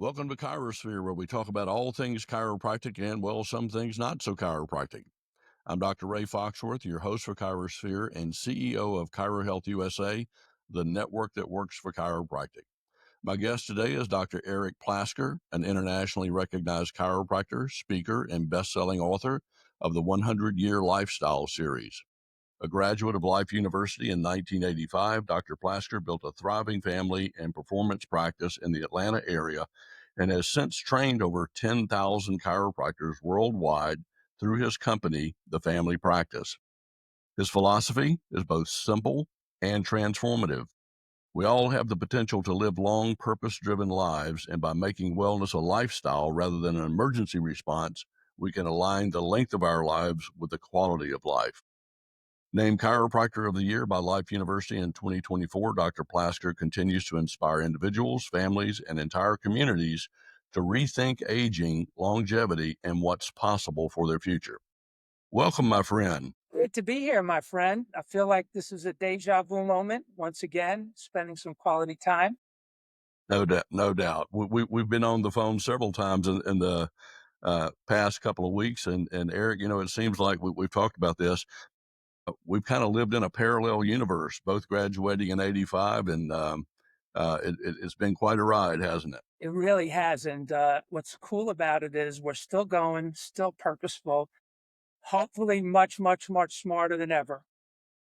Welcome to ChiroSphere, where we talk about all things chiropractic and, well, some things not so chiropractic. I'm Dr. Ray Foxworth, your host for ChiroSphere and CEO of ChiroHealth USA, the network that works for chiropractic. My guest today is Dr. Eric Plasker, an internationally recognized chiropractor, speaker, and best-selling author of the 100-Year Lifestyle series. A graduate of Life University in 1985, Dr. Plasker built a thriving family and performance practice in the Atlanta area and has since trained over 10,000 chiropractors worldwide through his company, The Family Practice. His philosophy is both simple and transformative. We all have the potential to live long, purpose-driven lives, and by making wellness a lifestyle rather than an emergency response, we can align the length of our lives with the quality of life. Named Chiropractor of the Year by Life University in 2024, Dr. Plasker continues to inspire individuals, families, and entire communities to rethink aging, longevity, and what's possible for their future. Welcome, my friend. Great to be here, my friend. I feel like this is a deja vu moment. Once again, spending some quality time. No doubt, no doubt. We've been on the phone several times in the past couple of weeks, and Eric, it seems like we've talked about this. We've kind of lived in a parallel universe, both graduating in '85, and it's been quite a ride, hasn't it? It really has. And what's cool about it is we're still going, still purposeful, hopefully much, much, much smarter than ever.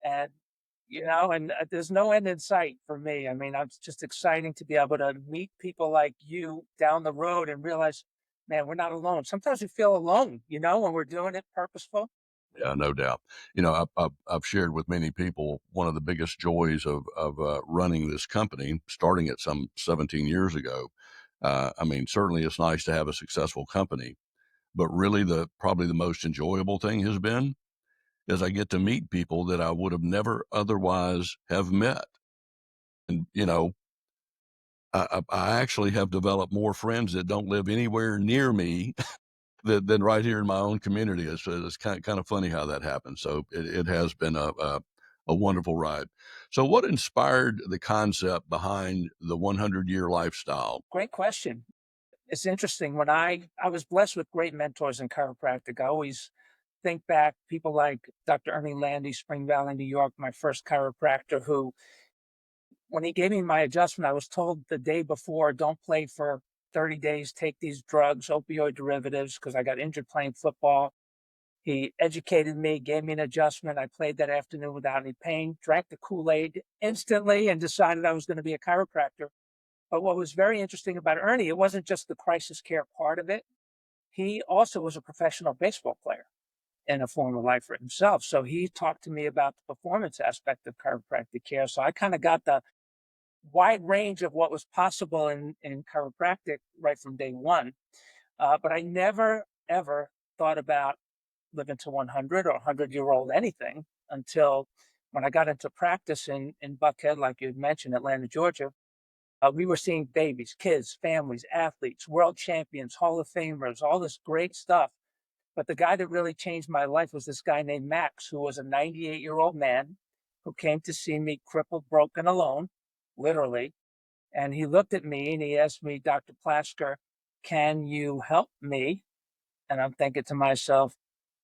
And, there's no end in sight for me. I mean, it's just exciting to be able to meet people like you down the road and realize, man, we're not alone. Sometimes we feel alone, when we're doing it purposeful. Yeah, no doubt. I've shared with many people one of the biggest joys of running this company, starting it some 17 years ago. I mean, certainly it's nice to have a successful company, but really probably the most enjoyable thing has been is I get to meet people that I would have never otherwise have met. And, I actually have developed more friends that don't live anywhere near me than right here in my own community. It's kind of funny how that happens. So it has been a wonderful ride. So what inspired the concept behind the 100-year lifestyle? Great question. It's interesting. When I was blessed with great mentors in chiropractic. I always think back, people like Dr. Ernie Landy, Spring Valley, New York, my first chiropractor, who, when he gave me my adjustment, I was told the day before, don't play for 30 days, take these drugs, opioid derivatives, because I got injured playing football. He educated me, gave me an adjustment. I played that afternoon without any pain, drank the Kool-Aid instantly, and decided I was going to be a chiropractor. But what was very interesting about Ernie, it wasn't just the crisis care part of it. He also was a professional baseball player and a former lifer himself. So he talked to me about the performance aspect of chiropractic care. So I kind of got the wide range of what was possible in chiropractic right from day one. But I never, ever thought about living to 100 or 100-year-old anything until when I got into practice in Buckhead, like you had mentioned, Atlanta, Georgia. We were seeing babies, kids, families, athletes, world champions, Hall of Famers, all this great stuff. But the guy that really changed my life was this guy named Max, who was a 98-year-old man who came to see me crippled, broken, alone, literally. And he looked at me and he asked me, Dr. Plasker, can you help me? And I'm thinking to myself,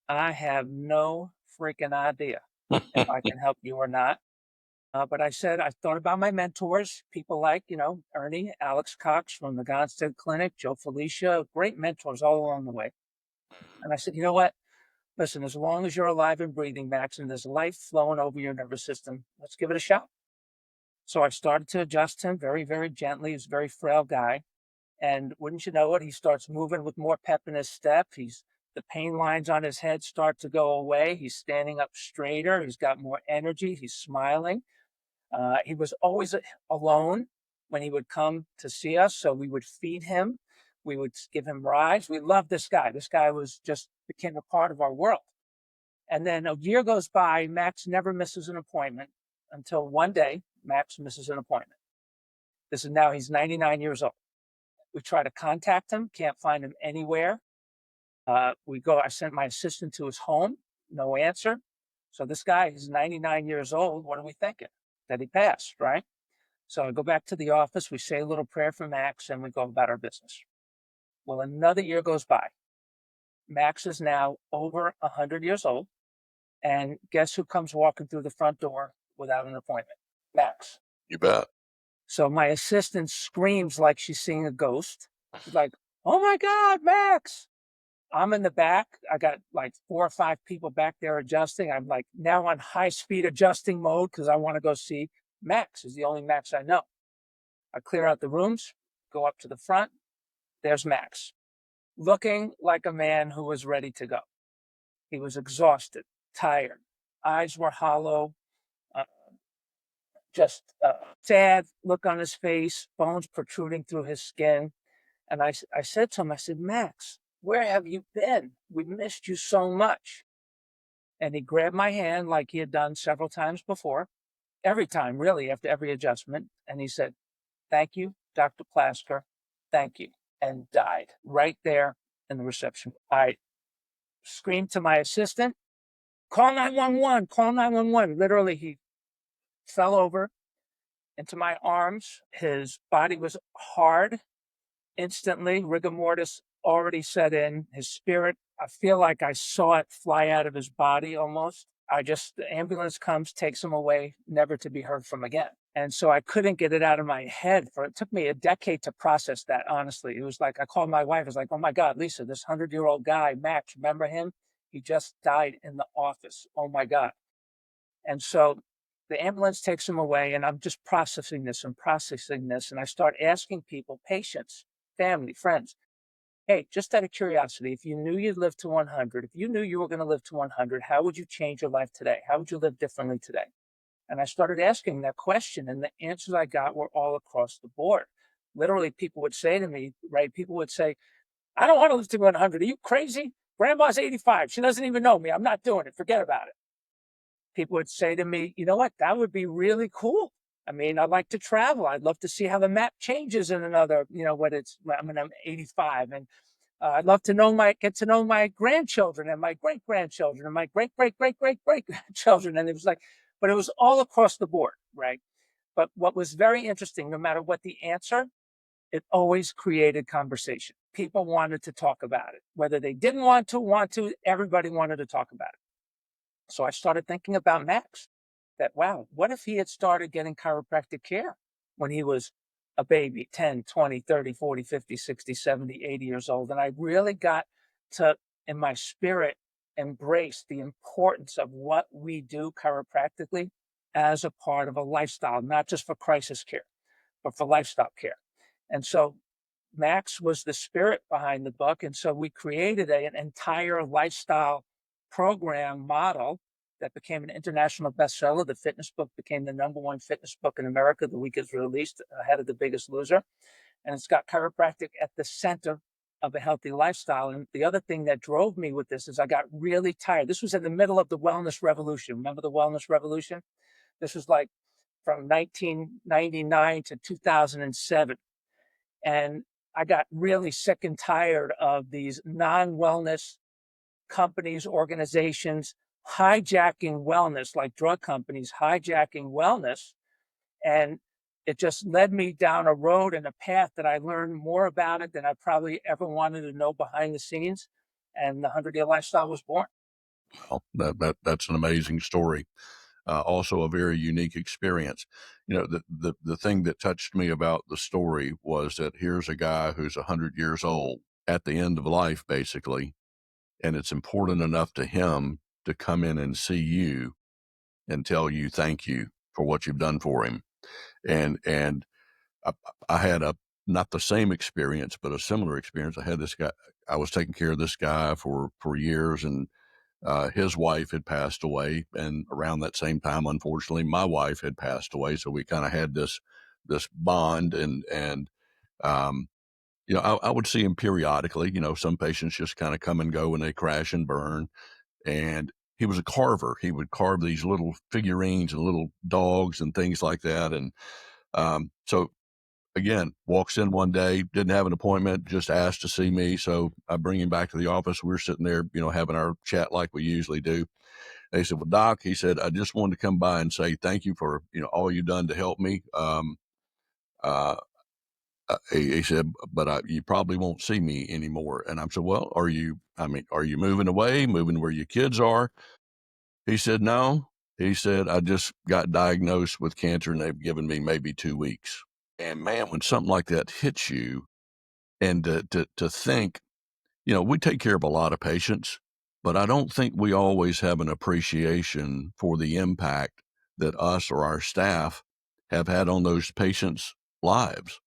I have no freaking idea if I can help you or not. But I said, I thought about my mentors, people like, Ernie, Alex Cox from the Gonstead Clinic, Joe Felicia, great mentors all along the way. And I said, you know what? Listen, as long as you're alive and breathing, Max, and there's life flowing over your nervous system, let's give it a shot. So I started to adjust him very, very gently. He's a very frail guy. And wouldn't you know it, he starts moving with more pep in his step. The pain lines on his head start to go away. He's standing up straighter. He's got more energy. He's smiling. He was always alone when he would come to see us. So we would feed him. We would give him rides. We loved this guy. This guy was just became a part of our world. And then a year goes by. Max never misses an appointment until one day Max misses an appointment. This is now he's 99 years old. We try to contact him, can't find him anywhere. I sent my assistant to his home, no answer. So this guy is 99 years old. What are we thinking? That he passed, right? So I go back to the office, we say a little prayer for Max, and we go about our business. Well, another year goes by. Max is now over 100 years old. And guess who comes walking through the front door without an appointment? Max. You bet. So my assistant screams like she's seeing a ghost. She's like, "Oh my God, Max." I'm in the back. I got like 4 or 5 people back there adjusting. I'm like now on high speed adjusting mode because I want to go see Max. Is the only Max I know. I clear out the rooms, go up to the front. There's Max, looking like a man who was ready to go. He was exhausted, tired, eyes were hollow, uh, just a sad look on his face, bones protruding through his skin. And I said to him, I said, "Max, where have you been? We missed you so much." And he grabbed my hand like he had done several times before, every time, really, after every adjustment. And he said, "Thank you, Dr. Plasker. Thank you." And died right there in the reception. I screamed to my assistant, "Call 911, call 911." Literally, he fell over into my arms. His body was hard instantly. Rigor mortis already set in. His spirit, I feel like I saw it fly out of his body almost. The ambulance comes, takes him away, never to be heard from again. And so I couldn't get it out of my head. It took me a decade to process that, honestly. It was like, I called my wife. I was like, "Oh my God, Lisa, this 100-year-old guy, Max, remember him? He just died in the office. Oh my God." And so the ambulance takes him away, and I'm just processing this and processing this. And I start asking people, patients, family, friends, "Hey, just out of curiosity, if you knew you'd live to 100, if you knew you were going to live to 100, how would you change your life today? How would you live differently today?" And I started asking that question, and the answers I got were all across the board. Literally, people would say to me, right? People would say, "I don't want to live to 100. Are you crazy? Grandma's 85. She doesn't even know me. I'm not doing it. Forget about it." People would say to me, "You know what? That would be really cool. I mean, I'd like to travel. I'd love to see how the map changes in another, when I'm 85. And I'd love to get to know my grandchildren and my great grandchildren and my great, great, great, great, great grandchildren." And it was like, but it was all across the board, right? But what was very interesting, no matter what the answer, it always created conversation. People wanted to talk about it, whether they didn't want to, everybody wanted to talk about it. So I started thinking about Max, that, wow, what if he had started getting chiropractic care when he was a baby, 10, 20, 30, 40, 50, 60, 70, 80 years old? And I really got to, in my spirit, embrace the importance of what we do chiropractically as a part of a lifestyle, not just for crisis care, but for lifestyle care. And so Max was the spirit behind the book. And so we created an entire lifestyle program model that became an international bestseller. The fitness book became the #1 fitness book in America the week it was released, ahead of The Biggest Loser. And it's got chiropractic at the center of a healthy lifestyle. And the other thing that drove me with this is I got really tired. This was in the middle of the wellness revolution. Remember the wellness revolution? This was like from 1999 to 2007. And I got really sick and tired of these non-wellness companies, organizations hijacking wellness, like drug companies hijacking wellness. And it just led me down a road and a path that I learned more about it than I probably ever wanted to know behind the scenes. And the 100-Year Lifestyle was born. Well, that's an amazing story. Also, a very unique experience. The thing that touched me about the story was that here's a guy who's 100 years old at the end of life, basically, and it's important enough to him to come in and see you and tell you thank you for what you've done for him. And I, I had a not the same experience, but a similar experience. I had this guy. I was taking care of this guy for years, and his wife had passed away, and around that same time, unfortunately, my wife had passed away. So we kind of had this bond, and um, I would see him periodically. Some patients just kind of come and go, and they crash and burn. And he was a carver. He would carve these little figurines and little dogs and things like that. And so again, walks in one day, didn't have an appointment, just asked to see me. So I bring him back to the office. We're sitting there, having our chat like we usually do. And he said, "Well, Doc," he said, "I just wanted to come by and say thank you for, all you've done to help me. Uh, he said, but you probably won't see me anymore. And I said, well, are you moving away, moving where your kids are? He said, no. He said, I just got diagnosed with cancer and they've given me maybe 2 weeks. And man, when something like that hits you and to think, we take care of a lot of patients, but I don't think we always have an appreciation for the impact that us or our staff have had on those patients' lives.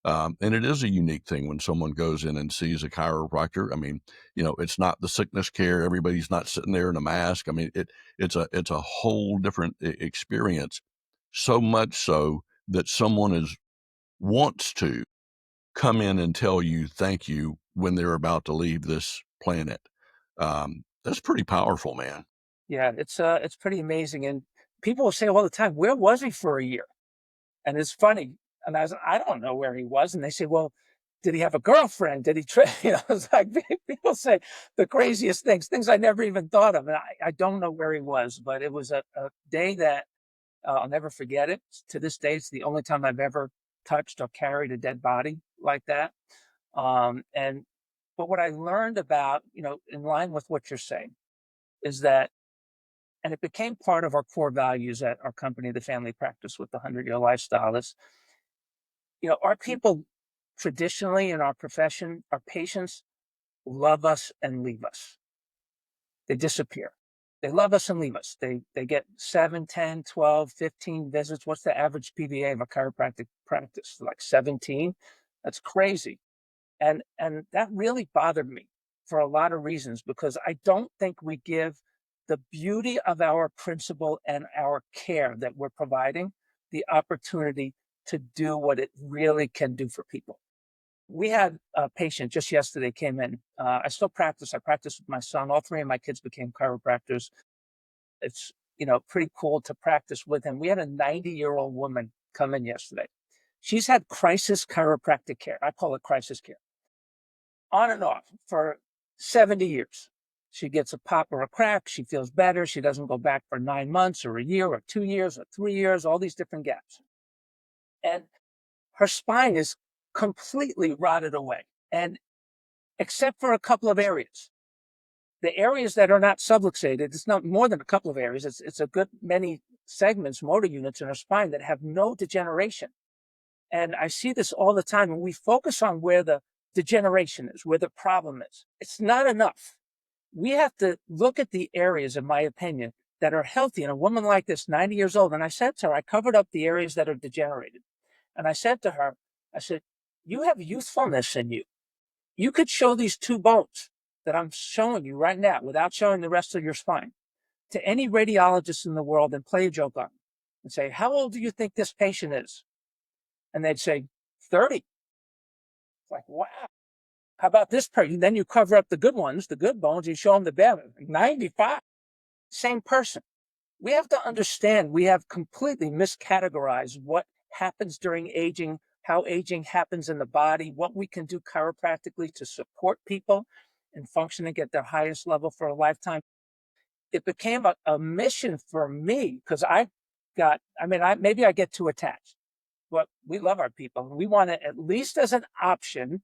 And it is a unique thing when someone goes in and sees a chiropractor. I mean, it's not the sickness care. Everybody's not sitting there in a mask. I mean, it's a whole different experience. So much so that someone wants to come in and tell you thank you when they're about to leave this planet. That's pretty powerful, man. Yeah, it's pretty amazing, and people will say all the time, "Where was he for a year?" And it's funny, and I don't know where he was, and they say, "Well, did he have a girlfriend? Did he it's like people say the craziest things I never even thought of, and I don't know where he was, but it was a day that, I'll never forget it. To this day, it's the only time I've ever touched or carried a dead body like that, and but what I learned about, in line with what you're saying, is that and it became part of our core values at our company, the family practice with the 100-year lifestyle is, our people traditionally in our profession, our patients love us and leave us. They disappear. They love us and leave us. They get 7, 10, 12, 15 visits. What's the average PVA of a chiropractic practice? Like 17? That's crazy. And that really bothered me for a lot of reasons because I don't think we give the beauty of our principle and our care that we're providing the opportunity to do what it really can do for people. We had a patient just yesterday came in. I still practice. I practice with my son. All three of my kids became chiropractors. It's pretty cool to practice with him. We had a 90-year-old woman come in yesterday. She's had crisis chiropractic care. I call it crisis care on and off for 70 years. She gets a pop or a crack. She feels better. She doesn't go back for 9 months or a year or 2 years or 3 years, all these different gaps. And her spine is completely rotted away. And except for a couple of areas, the areas that are not subluxated, it's not more than a couple of areas. It's a good many segments, motor units in her spine that have no degeneration. And I see this all the time. And we focus on where the degeneration is, where the problem is. It's not enough. We have to look at the areas, in my opinion, that are healthy in a woman like this, 90 years old. And I said to her, I covered up the areas that are degenerated. And I said to her, I said, you have youthfulness in you. You could show these two bones that I'm showing you right now without showing the rest of your spine to any radiologist in the world and play a joke on them and say, how old do you think this patient is? And they'd say, 30. It's like, wow. How about this person? Then you cover up the good ones, the good bones, you show them the bad ones. 95. Same person. We have to understand we have completely miscategorized what happens during aging, how aging happens in the body, what we can do chiropractically to support people and functioning at their highest level for a lifetime. It became a mission for me because maybe I get too attached, but we love our people. And we want to, at least as an option,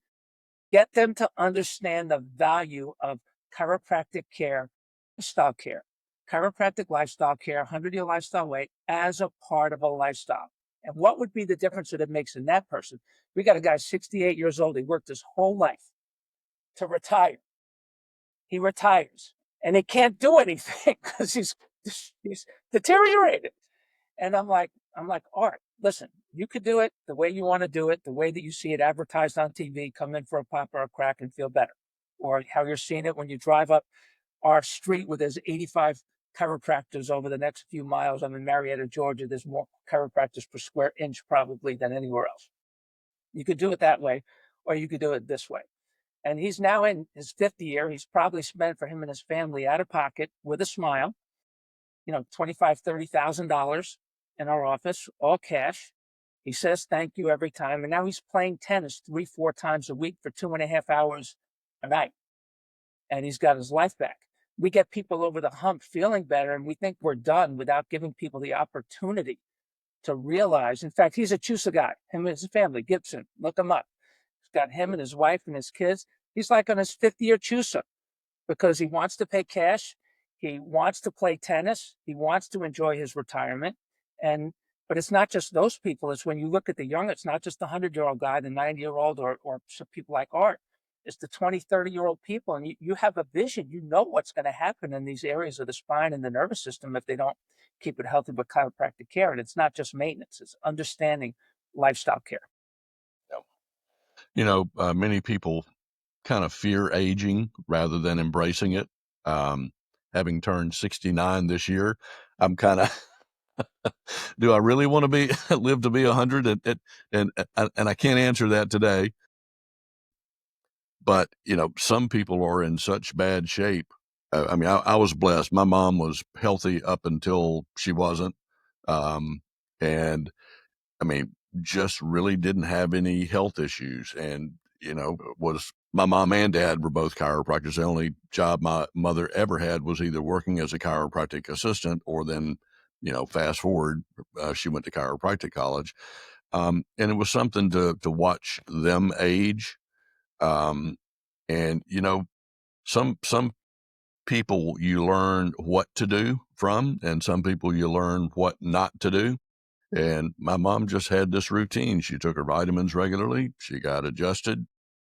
get them to understand the value of chiropractic care, lifestyle care, chiropractic lifestyle care, 100-year lifestyle weight as a part of a lifestyle. And what would be the difference that it makes in that person? We got a guy 68 years old. He worked his whole life to retire. He retires and he can't do anything because he's deteriorated. And I'm like, Art, listen, you could do it the way you want to do it, the way that you see it advertised on TV, come in for a pop or a crack and feel better. Or how you're seeing it when you drive up our street where there's 85 chiropractors over the next few miles. I'm in Marietta, Georgia. There's more chiropractors per square inch probably than anywhere else. You could do it that way, or you could do it this way. And he's now in his 50th year. He's probably spent for him and his family out of pocket with a smile, $25,000, $30,000 in our office, all cash. He says thank you every time. And now he's playing tennis 3, 4 times a week for 2.5 hours a night. And he's got his life back. We get people over the hump feeling better, and we think we're done without giving people the opportunity to realize, in fact, he's a Chusa guy, him and his family, Gibson, look him up. He's got him and his wife and his kids. He's like on his fifth year Chusa because he wants to pay cash. He wants to play tennis. He wants to enjoy his retirement. And but it's not just those people. It's when you look at the young, it's not just the 100-year-old guy, the 90-year-old, or some people like Art. It's the 20, 30-year-old people. And you have a vision. You know what's going to happen in these areas of the spine and the nervous system if they don't keep it healthy with chiropractic care. And it's not just maintenance, it's understanding lifestyle care. Many people kind of fear aging rather than embracing it. Um, Having turned 69 this year, I'm kind of, do I really want to be live to be 100? And I can't answer that today. But some people are in such bad shape. I was blessed. My mom was healthy up until she wasn't, and I mean, just really didn't have any health issues. And, was my mom and dad were both chiropractors. The only job my mother ever had was either working as a chiropractic assistant or then, fast forward, she went to chiropractic college. And it was something to watch them age. Um, and, some people you learn what to do from, and some people you learn what not to do. And my mom just had this routine. She took her vitamins regularly. She got adjusted.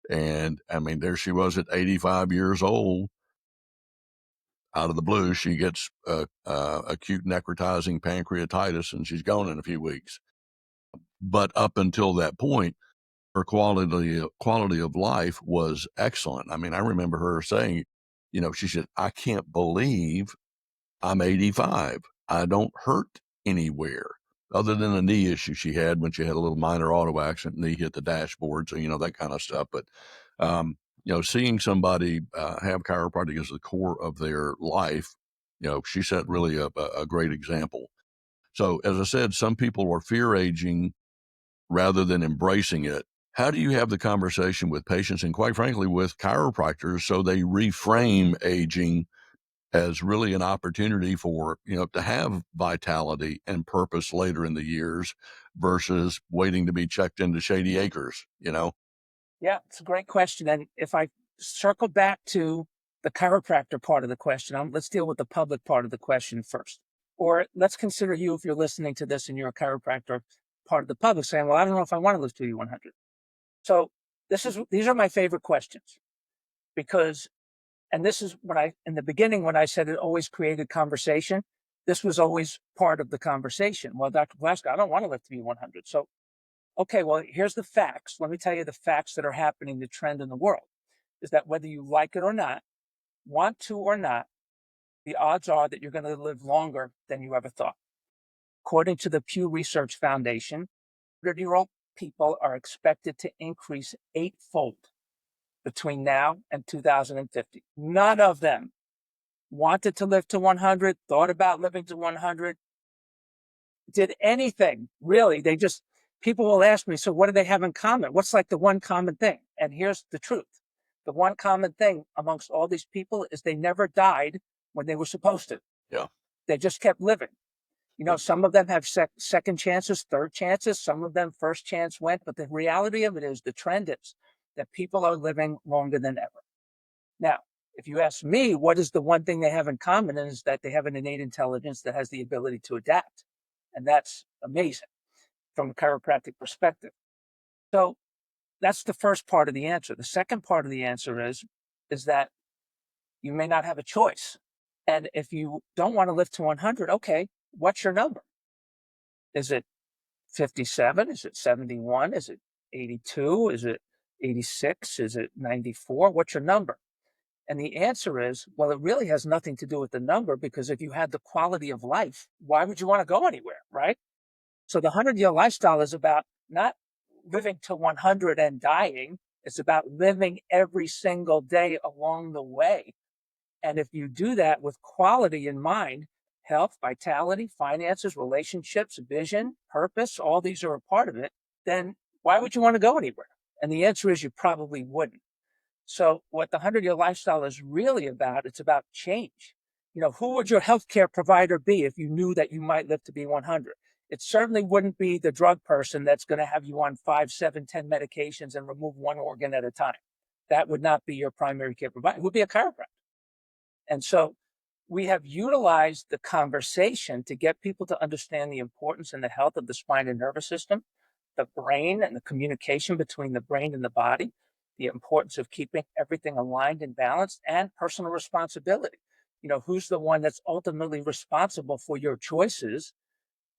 And I mean, there she was at 85 years old. Out of the blue, she gets acute necrotizing pancreatitis and she's gone in a few weeks. But up until that point, her quality of life was excellent. I mean, I remember her saying, she said, I can't believe I'm 85. I don't hurt anywhere other than a knee issue she had when she had a little minor auto accident, knee hit the dashboard. So, that kind of stuff. But, seeing somebody have chiropractic as the core of their life, she set really a great example. So, as I said, some people are fear aging rather than embracing it. How do you have the conversation with patients and, quite frankly, with chiropractors so they reframe aging as really an opportunity for, to have vitality and purpose later in the years versus waiting to be checked into shady acres? Yeah, it's a great question. And if I circle back to the chiropractor part of the question, let's deal with the public part of the question first. Or let's consider you, if you're listening to this and you're a chiropractor, part of the public, saying, well, I don't know if I want to live to be 100. So these are my favorite questions because, and this is in the beginning, when I said it always created conversation, this was always part of the conversation. Well, Dr. Plasker, I don't want to live to be 100. So, okay, well, here's the facts. Let me tell you the facts that are happening, the trend in the world is that whether you like it or not, want to or not, the odds are that you're going to live longer than you ever thought. According to the Pew Research Foundation, 100-year-old people are expected to increase eightfold between now and 2050. None of them wanted to live to 100, thought about living to 100, did anything really. People will ask me, so what do they have in common? What's like the one common thing? And here's the truth. The one common thing amongst all these people is they never died when they were supposed to. Yeah. They just kept living. Some of them have second chances, third chances. Some of them first chance went. But the reality of it is, the trend is that people are living longer than ever. Now, if you ask me, what is the one thing they have in common, is that they have an innate intelligence that has the ability to adapt. And that's amazing from a chiropractic perspective. So that's the first part of the answer. The second part of the answer is that you may not have a choice. And if you don't want to live to 100, okay, what's your number? Is it 57? Is it 71? Is it 82? Is it 86? Is it 94? What's your number? And the answer is, well, it really has nothing to do with the number, because if you had the quality of life, why would you want to go anywhere, right? So the 100-year lifestyle is about not living to 100 and dying. It's about living every single day along the way. And if you do that with quality in mind, health, vitality, finances, relationships, vision, purpose, all these are a part of it, then why would you want to go anywhere? And the answer is you probably wouldn't. So what the 100-year lifestyle is really about, it's about change. Who would your healthcare provider be if you knew that you might live to be 100? It certainly wouldn't be the drug person that's going to have you on 5, 7, 10 medications and remove one organ at a time. That would not be your primary care provider. It would be a chiropractor. And so we have utilized the conversation to get people to understand the importance and the health of the spine and nervous system, the brain and the communication between the brain and the body, the importance of keeping everything aligned and balanced, and personal responsibility. Who's the one that's ultimately responsible for your choices,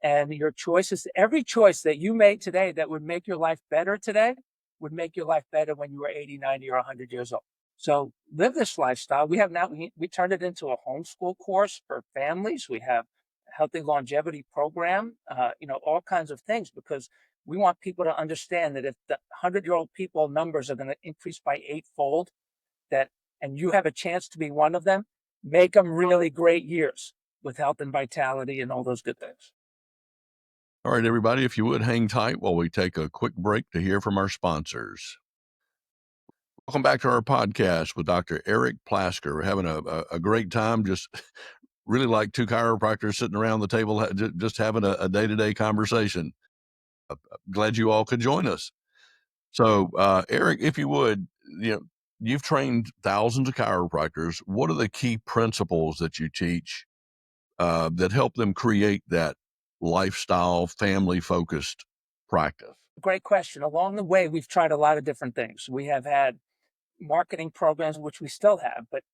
and your choices, every choice that you made today that would make your life better today would make your life better when you were 80, 90, or 100 years old. So live this lifestyle. We have now, we turned it into a homeschool course for families. We have a healthy longevity program, all kinds of things, because we want people to understand that if the 100-year-old people numbers are going to increase by 8-fold, and you have a chance to be one of them, make them really great years with health and vitality and all those good things. All right, everybody, if you would hang tight while we take a quick break to hear from our sponsors. Welcome back to our podcast with Dr. Eric Plasker. We're having a great time, just really like two chiropractors sitting around the table, just having a day-to-day conversation. Glad you all could join us. So, Eric, if you would, you've trained thousands of chiropractors. What are the key principles that you teach that help them create that lifestyle, family-focused practice? Great question. Along the way, we've tried a lot of different things. We have had marketing programs, which we still have, but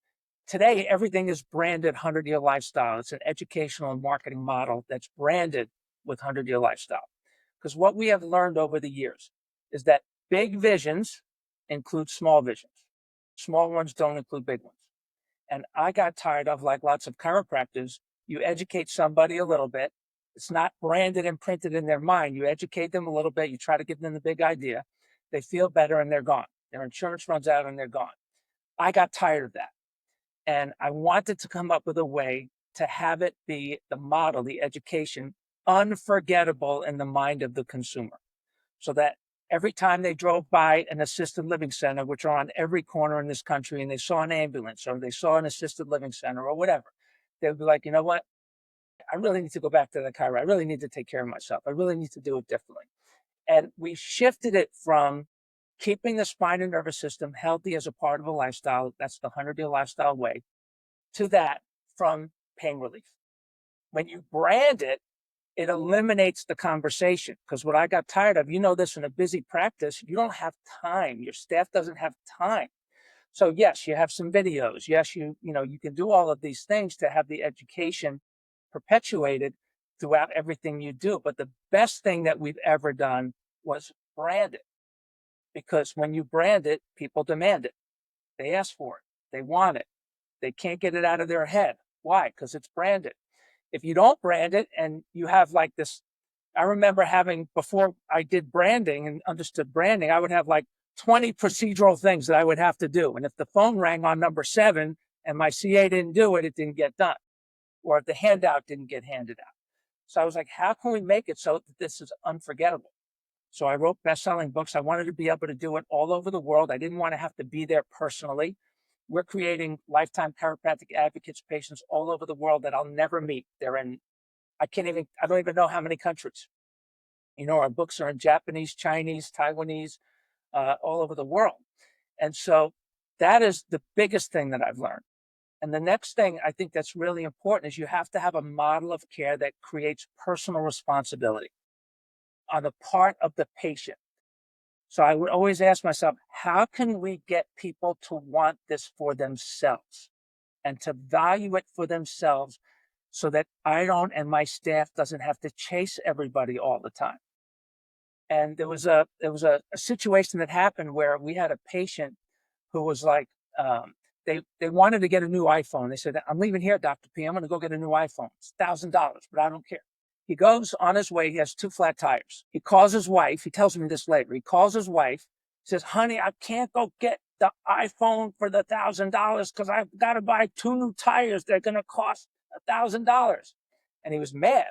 today everything is branded 100-year lifestyle. It's an educational and marketing model that's branded with 100-year lifestyle. Because what we have learned over the years is that big visions include small visions. Small ones don't include big ones. And I got tired of, like lots of chiropractors, you educate somebody a little bit. It's not branded and printed in their mind. You educate them a little bit. You try to give them the big idea. They feel better and they're gone. Their insurance runs out and they're gone. I got tired of that. And I wanted to come up with a way to have it be the model, the education, unforgettable in the mind of the consumer. So that every time they drove by an assisted living center, which are on every corner in this country, and they saw an ambulance or they saw an assisted living center or whatever, they would be like, you know what? I really need to go back to the chiropractor. I really need to take care of myself. I really need to do it differently. And we shifted it from keeping the spine and nervous system healthy as a part of a lifestyle. That's the 100-year lifestyle way, to that from pain relief. When you brand it, it eliminates the conversation. Because what I got tired of, this in a busy practice, you don't have time. Your staff doesn't have time. So yes, you have some videos. Yes, you can do all of these things to have the education perpetuated throughout everything you do. But the best thing that we've ever done was brand it. Because when you brand it, people demand it. They ask for it. They want it. They can't get it out of their head. Why? Because it's branded. If you don't brand it and you have like this, I remember having, before I did branding and understood branding, I would have like 20 procedural things that I would have to do. And if the phone rang on number 7 and my CA didn't do it, it didn't get done. Or if the handout didn't get handed out. So I was like, how can we make it so that this is unforgettable? So I wrote best-selling books. I wanted to be able to do it all over the world. I didn't want to have to be there personally. We're creating lifetime chiropractic advocates, patients all over the world that I'll never meet. They're in, I don't even know how many countries. Our books are in Japanese, Chinese, Taiwanese, all over the world. And so that is the biggest thing that I've learned. And the next thing I think that's really important is you have to have a model of care that creates personal responsibility on the part of the patient. So I would always ask myself, how can we get people to want this for themselves and to value it for themselves so that I don't and my staff doesn't have to chase everybody all the time? And there was a situation that happened where we had a patient who was like, they wanted to get a new iPhone. They said, I'm leaving here, Dr. P. I'm going to go get a new iPhone. It's $1,000, but I don't care. He goes on his way. He has 2 flat tires. He calls his wife. He tells me this later. He calls his wife, says, honey, I can't go get the iPhone for the $1,000 because I've got to buy 2 new tires. They're going to cost $1,000. And he was mad.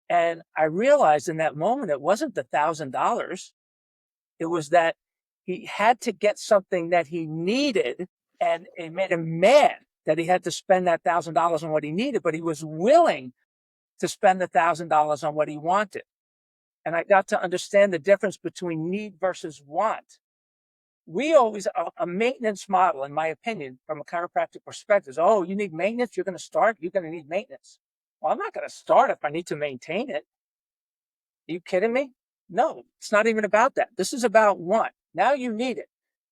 And I realized in that moment, it wasn't the $1,000. It was that he had to get something that he needed, and it made him mad that he had to spend that $1,000 on what he needed, but he was willing to spend $1,000 on what he wanted. And I got to understand the difference between need versus want. We always, a maintenance model, in my opinion, from a chiropractic perspective, is, oh, you need maintenance, you're going to start, you're going to need maintenance. Well, I'm not going to start if I need to maintain it. Are you kidding me? No, it's not even about that. This is about want. Now you need it.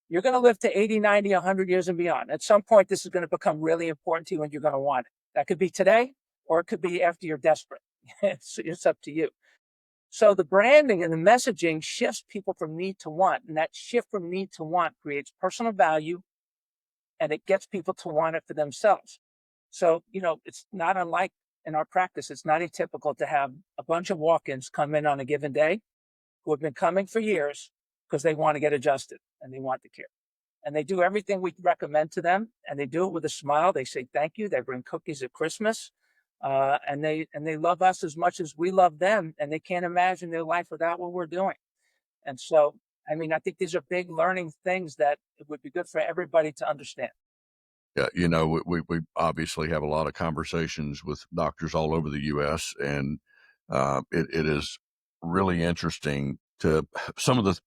You're going to live to 80, 90, 100 years and beyond. At some point, this is going to become really important to you and you're going to want it. That could be today or it could be after you're desperate. It's up to you. So the branding and the messaging shifts people from need to want. And that shift from need to want creates personal value and it gets people to want it for themselves. So, it's not unlike in our practice, it's not atypical to have a bunch of walk ins come in on a given day who have been coming for years because they want to get adjusted and they want the care. And they do everything we recommend to them, and they do it with a smile. They say thank you. They bring cookies at Christmas, and they love us as much as we love them, and they can't imagine their life without what we're doing. And so, I mean, I think these are big learning things that it would be good for everybody to understand. Yeah, we obviously have a lot of conversations with doctors all over the U.S., and it is really interesting to some of the,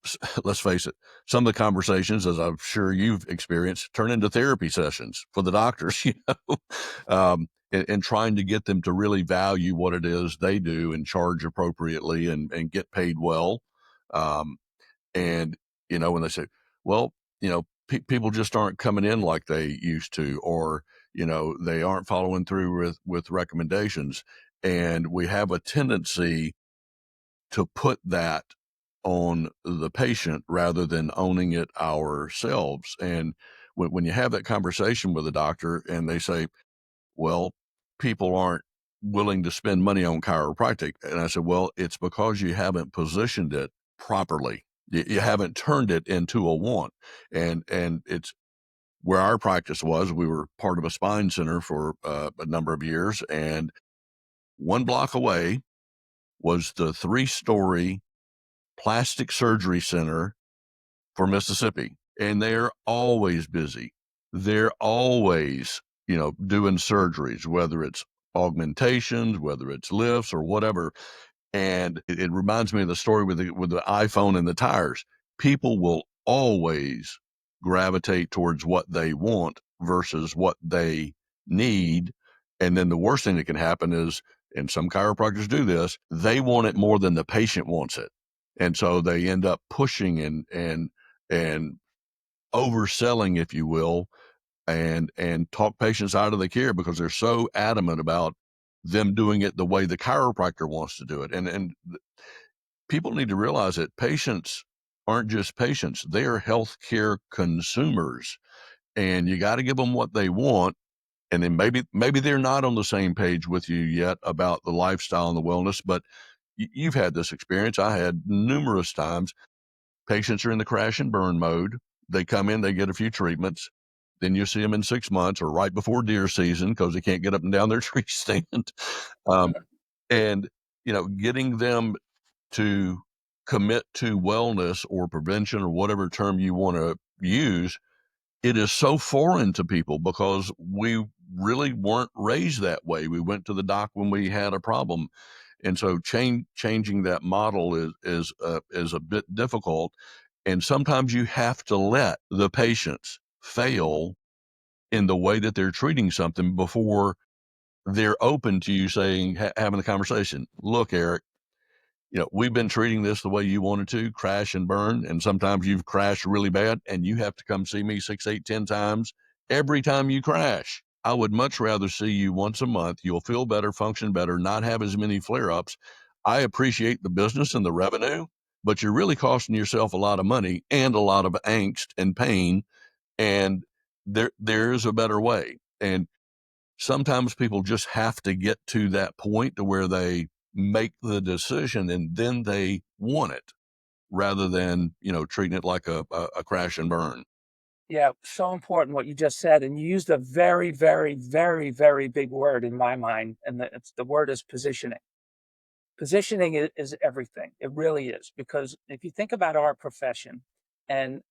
let's face it, some of the conversations, as I'm sure you've experienced, turn into therapy sessions for the doctors, and trying to get them to really value what it is they do and charge appropriately and get paid well. Um, and, when they say, well, people just aren't coming in like they used to, or, they aren't following through with recommendations. And we have a tendency to put that on the patient rather than owning it ourselves. And when you have that conversation with a doctor and they say, well, people aren't willing to spend money on chiropractic. And I said, well, it's because you haven't positioned it properly. You haven't turned it into a want. And it's where our practice was. We were part of a spine center for a number of years. And one block away was the 3-story plastic surgery center for Mississippi. And they're always busy. They're always, doing surgeries, whether it's augmentations, whether it's lifts or whatever. And it reminds me of the story with the iPhone and the tires. People will always gravitate towards what they want versus what they need. And then the worst thing that can happen is, and some chiropractors do this, they want it more than the patient wants it. And so they end up pushing and overselling, if you will, and talk patients out of the care because they're so adamant about them doing it the way the chiropractor wants to do it. And people need to realize that patients aren't just patients, they are healthcare consumers, and you got to give them what they want. And then maybe they're not on the same page with you yet about the lifestyle and the wellness, but you've had this experience. I had numerous times. Patients are in the crash and burn mode. They come in, they get a few treatments. Then you see them in 6 months or right before deer season because they can't get up and down their tree stand. Um, and, getting them to commit to wellness or prevention or whatever term you want to use, it is so foreign to people because we really weren't raised that way. We went to the doc when we had a problem. And so changing that model is a bit difficult. And sometimes you have to let the patients fail in the way that they're treating something before they're open to you saying, having the conversation. Look, Eric, we've been treating this the way you wanted to, crash and burn. And sometimes you've crashed really bad and you have to come see me 6, 8, 10 times every time you crash. I would much rather see you once a month. You'll feel better, function better, not have as many flare ups. I appreciate the business and the revenue, but you're really costing yourself a lot of money and a lot of angst and pain. And there's a better way. And sometimes people just have to get to that point to where they make the decision and then they want it rather than, treating it like a crash and burn. Yeah, so important what you just said. And you used a very, very, very, very big word in my mind. And the word is positioning. Positioning is everything. It really is. Because if you think about our profession, and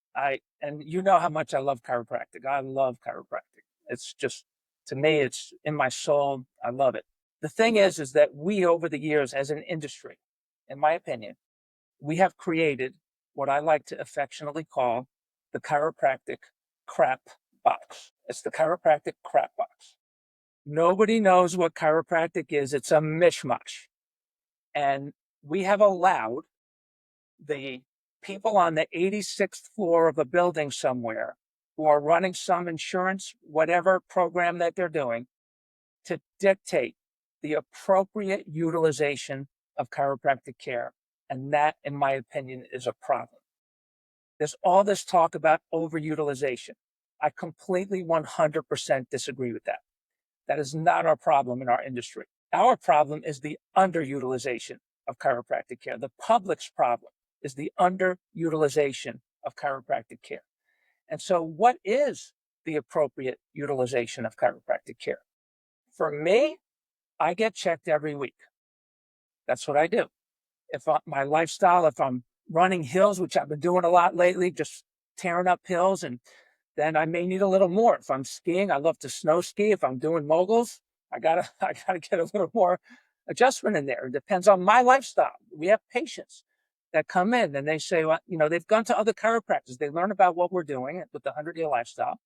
and you know how much I love chiropractic. I love chiropractic. It's just, to me, it's in my soul. I love it. The thing is that we, over the years as an industry, in my opinion, we have created what I like to affectionately call the chiropractic crap box. It's the chiropractic crap box. Nobody knows what chiropractic is. It's a mishmash. And we have allowed the people on the 86th floor of a building somewhere who are running some insurance, whatever program that they're doing, to dictate the appropriate utilization of chiropractic care. And that, in my opinion, is a problem. There's all this talk about overutilization. I completely 100% disagree with that. That is not our problem in our industry. Our problem is the underutilization of chiropractic care. The public's problem is the underutilization of chiropractic care. And so, what is the appropriate utilization of chiropractic care? For me, I get checked every week. That's what I do. My lifestyle, if I'm running hills, which I've been doing a lot lately, just tearing up hills, and then I may need a little more. If I'm skiing, I love to snow ski. If I'm doing moguls, I gotta get a little more adjustment in there. It depends on my lifestyle. We have patients that come in and they say, well, they've gone to other chiropractors. They learn about what we're doing with the 100-year lifestyle.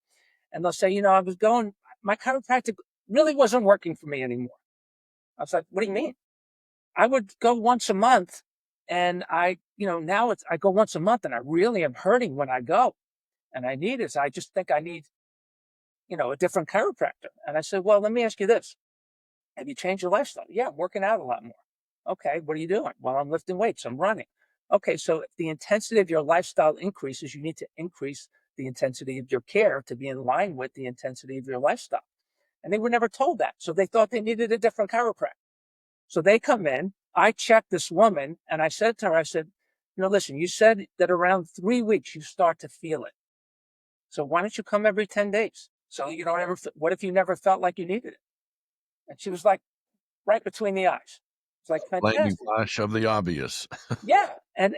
And they'll say, my chiropractic really wasn't working for me anymore. I was like, what do you mean? I would go once a month and now I go once a month and I really am hurting when I go and I need it. So I just think I need, a different chiropractor. And I said, well, let me ask you this. Have you changed your lifestyle? Yeah, I'm working out a lot more. Okay, what are you doing? Well, I'm lifting weights, I'm running. Okay, so if the intensity of your lifestyle increases, you need to increase the intensity of your care to be in line with the intensity of your lifestyle. And they were never told that. So they thought they needed a different chiropractor. So they come in, I checked this woman, and I said to her, listen, you said that around 3 weeks you start to feel it. So why don't you come every 10 days? So you don't ever, what if you never felt like you needed it? And she was like, right between the eyes. It's like, Lightning fantastic. flash of the obvious. Yeah. And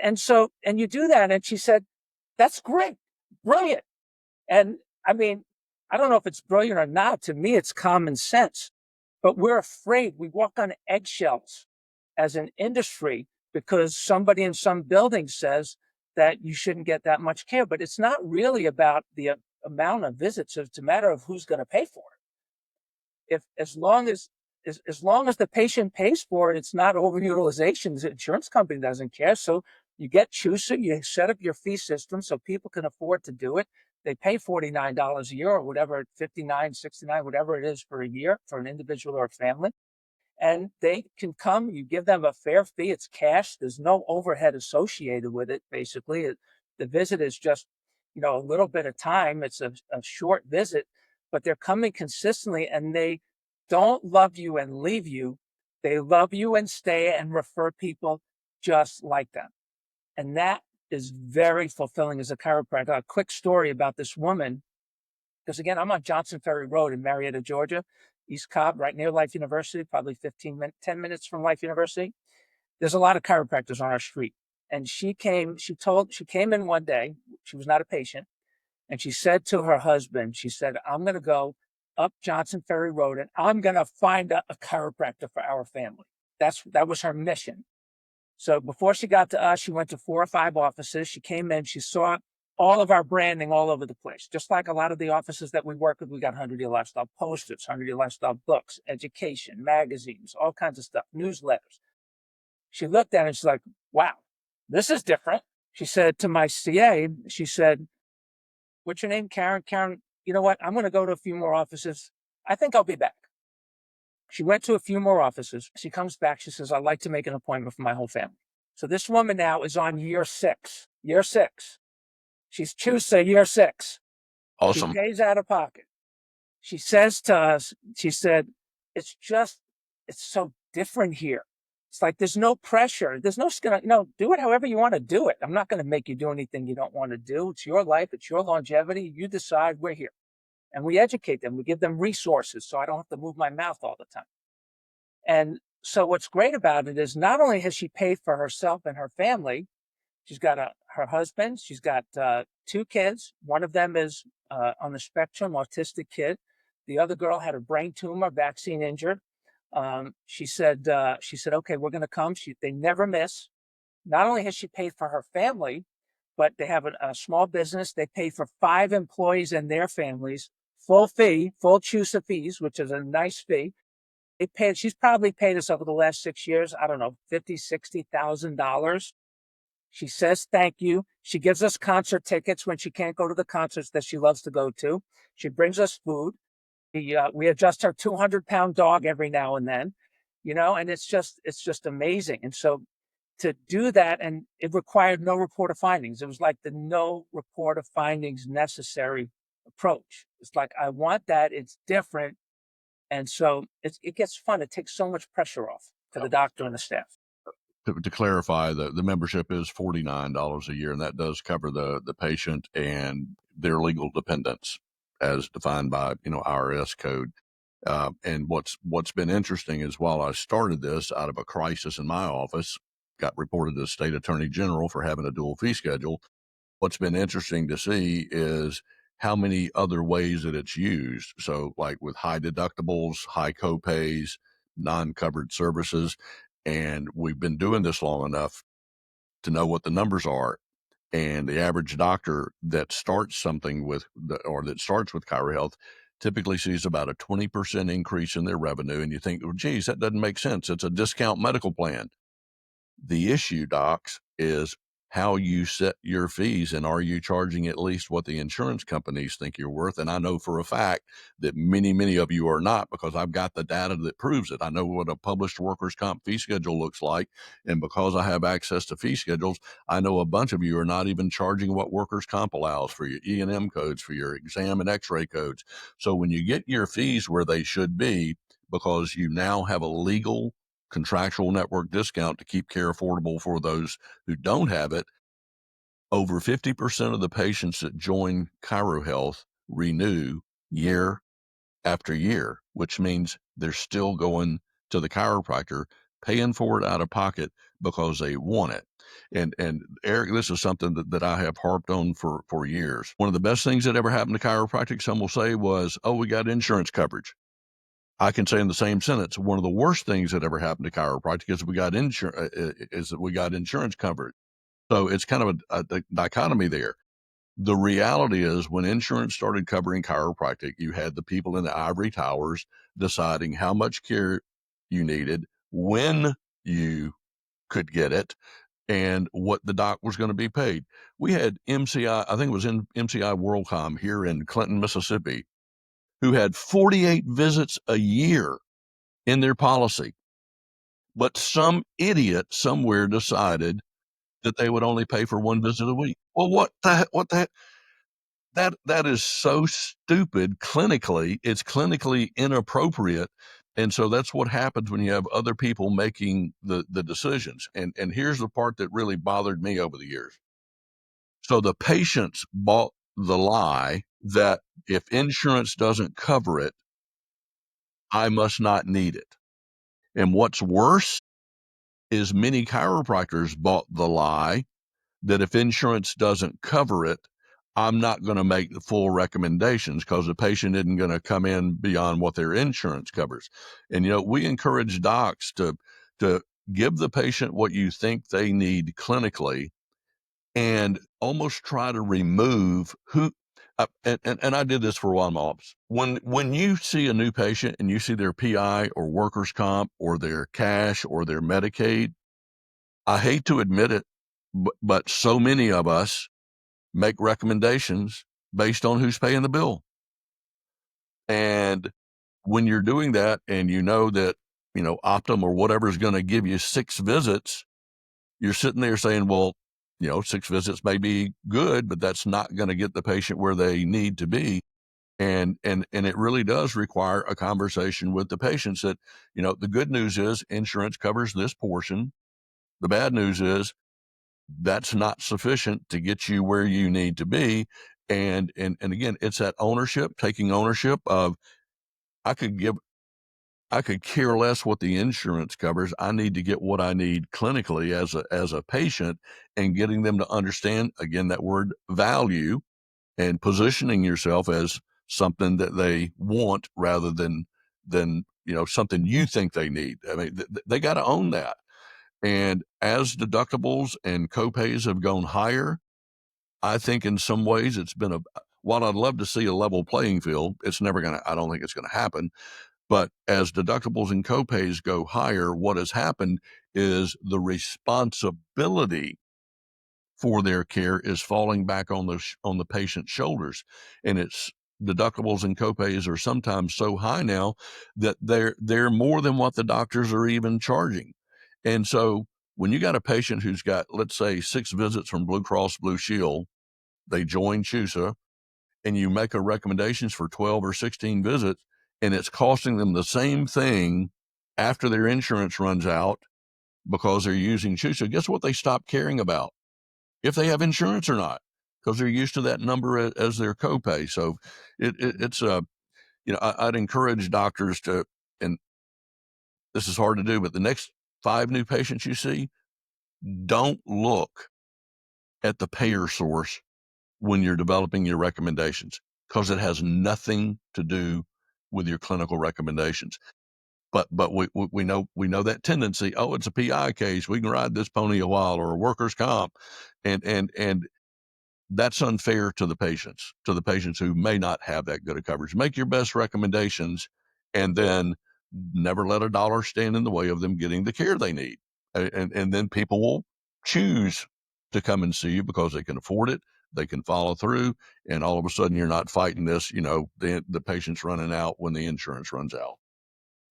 you do that. And she said, that's great. Brilliant. And I mean, I don't know if it's brilliant or not. To me, it's common sense, but we're afraid. We walk on eggshells as an industry because somebody in some building says that you shouldn't get that much care. But it's not really about the amount of visits. It's a matter of who's going to pay for it. If as long as the patient pays for it, it's not overutilization. The insurance company doesn't care. So you get ChiroSphere, you set up your fee system so people can afford to do it. They pay $49 a year or whatever, 59, 69, whatever it is for a year for an individual or a family. And they can come, you give them a fair fee. It's cash. There's no overhead associated with it. Basically, the visit is just, a little bit of time. It's a short visit, but they're coming consistently and they don't love you and leave you. They love you and stay and refer people just like them. And that is very fulfilling as a chiropractor. A quick story about this woman, because again, I'm on Johnson Ferry Road in Marietta, Georgia, East Cobb, right near Life University, probably 10 minutes from Life University. There's a lot of chiropractors on our street. And she came in one day, she was not a patient, and she said to her husband, she said, I'm going to go up Johnson Ferry Road and I'm going to find a chiropractor for our family. That was her mission. So before she got to us, she went to 4 or 5 offices. She came in, she saw all of our branding all over the place. Just like a lot of the offices that we work with, we got 100-year lifestyle posters, 100-year lifestyle books, education, magazines, all kinds of stuff, newsletters. She looked at it and she's like, wow, this is different. She said to my CA, she said, what's your name, Karen? Karen, you know what? I'm going to go to a few more offices. I think I'll be back. She went to a few more offices. She comes back. She says, I'd like to make an appointment for my whole family. So this woman now is on year 6. Year 6. She's ChiroSphere year 6. She Awesome. pays out of pocket. She says to us, she said, it's so different here. It's like there's no pressure. There's no, do it however you want to do it. I'm not going to make you do anything you don't want to do. It's your life. It's your longevity. You decide. We're here. And we educate them. We give them resources so I don't have to move my mouth all the time. And so what's great about it is not only has she paid for herself and her family, she's got her husband, she's got 2 kids. One of them is on the spectrum, autistic kid. The other girl had a brain tumor, vaccine injured. She said, okay, we're going to come. They never miss. Not only has she paid for her family, but they have a small business. They pay for 5 employees and their families, full fee, full CHUSA fees, which is a nice fee. She's probably paid us over the last 6 years, I don't know, $50,000, $60,000. She says thank you. She gives us concert tickets when she can't go to the concerts that she loves to go to. She brings us food. We adjust her 200-pound dog every now and then, and it's just amazing. And so to do that, and it required no report of findings. It was like the no report of findings necessary approach. It's like, I want that. It's different. And so it gets fun. It takes so much pressure off for the doctor and the staff. To clarify, the membership is $49 a year, and that does cover the patient and their legal dependents as defined by IRS code. And what's been interesting is while I started this out of a crisis in my office, got reported to the state attorney general for having a dual fee schedule. What's been interesting to see is how many other ways that it's used. So like with high deductibles, high copays, non-covered services. And we've been doing this long enough to know what the numbers are. And the average doctor that starts something that starts with ChiroHealth typically sees about a 20% increase in their revenue. And you think, well, geez, that doesn't make sense. It's a discount medical plan. The issue, docs, is how you set your fees, and are you charging at least what the insurance companies think you're worth? And I know for a fact that many of you are not, because I've got the data that proves it. I know what a published workers' comp fee schedule looks like. And because I have access to fee schedules, I know a bunch of you are not even charging what workers' comp allows for your E&M codes, for your exam and x-ray codes. So when you get your fees where they should be, because you now have a legal contractual network discount to keep care affordable for those who don't have it, over 50% of the patients that join ChiroHealth renew year after year, which means they're still going to the chiropractor, paying for it out of pocket because they want it. And Eric, this is something that I have harped on for years. One of the best things that ever happened to chiropractic, some will say, was, oh, we got insurance coverage. I can say in the same sentence, one of the worst things that ever happened to chiropractic is that we got insurance coverage. So it's kind of a dichotomy there. The reality is, when insurance started covering chiropractic, you had the people in the ivory towers deciding how much care you needed, when you could get it, and what the doc was going to be paid. We had MCI, I think it was in MCI WorldCom here in Clinton, Mississippi, who had 48 visits a year in their policy. But some idiot somewhere decided that they would only pay for one visit a week. Well, that is so stupid clinically. It's clinically inappropriate. And so that's what happens when you have other people making the decisions. And here's the part that really bothered me over the years. So the patients bought the lie that if insurance doesn't cover it, I must not need it. And what's worse is many chiropractors bought the lie that if insurance doesn't cover it, I'm not going to make the full recommendations because the patient isn't going to come in beyond what their insurance covers. And, we encourage docs to give the patient what you think they need clinically, and almost try to remove and I did this for a while in my office. When you see a new patient and you see their PI or workers' comp or their cash or their Medicaid, I hate to admit it, but so many of us make recommendations based on who's paying the bill. And when you're doing that and you know that, Optum or whatever is going to give you 6 visits, you're sitting there saying, well, 6 visits may be good, but that's not going to get the patient where they need to be. And it really does require a conversation with the patients that, the good news is insurance covers this portion. The bad news is that's not sufficient to get you where you need to be. And again, it's that taking ownership of, I could care less what the insurance covers. I need to get what I need clinically as a patient, and getting them to understand, again, that word value, and positioning yourself as something that they want rather than something you think they need. I mean, they got to own that. And as deductibles and copays have gone higher, I think in some ways it's been while I'd love to see a level playing field, I don't think it's going to happen. But as deductibles and copays go higher, what has happened is the responsibility for their care is falling back on the patient's shoulders, and it's deductibles and copays are sometimes so high now that they're more than what the doctors are even charging. And so when you got a patient who's got, let's say, 6 visits from Blue Cross Blue Shield, they join CHUSA, and you make a recommendations for 12 or 16 visits, and it's costing them the same thing after their insurance runs out because they're using CHUSA, guess what they stop caring about? If they have insurance or not, because they're used to that number as their copay. So it's I'd encourage doctors to, and this is hard to do, but the next 5 new patients you see, don't look at the payer source when you're developing your recommendations, because it has nothing to do with your clinical recommendations. But we know that tendency. Oh, it's a PI case. We can ride this pony a while, or a workers' comp, and that's unfair to the patients who may not have that good of coverage. Make your best recommendations, and then never let a dollar stand in the way of them getting the care they need. And then people will choose to come and see you because they can afford it, they can follow through, and all of a sudden you're not fighting this, the patient's running out when the insurance runs out.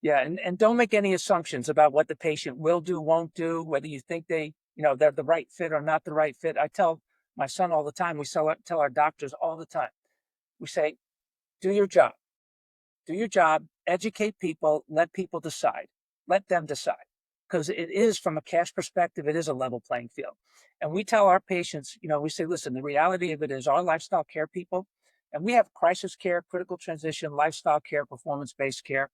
Yeah, and don't make any assumptions about what the patient will do, won't do, whether you think they're the right fit or not the right fit. I tell my son all the time, tell our doctors all the time, we say, do your job. Do your job, educate people, let people decide. Let them decide. Because it is, from a cash perspective, it is a level playing field. And we tell our patients, we say, listen, the reality of it is our lifestyle care people, and we have crisis care, critical transition, lifestyle care, performance-based care.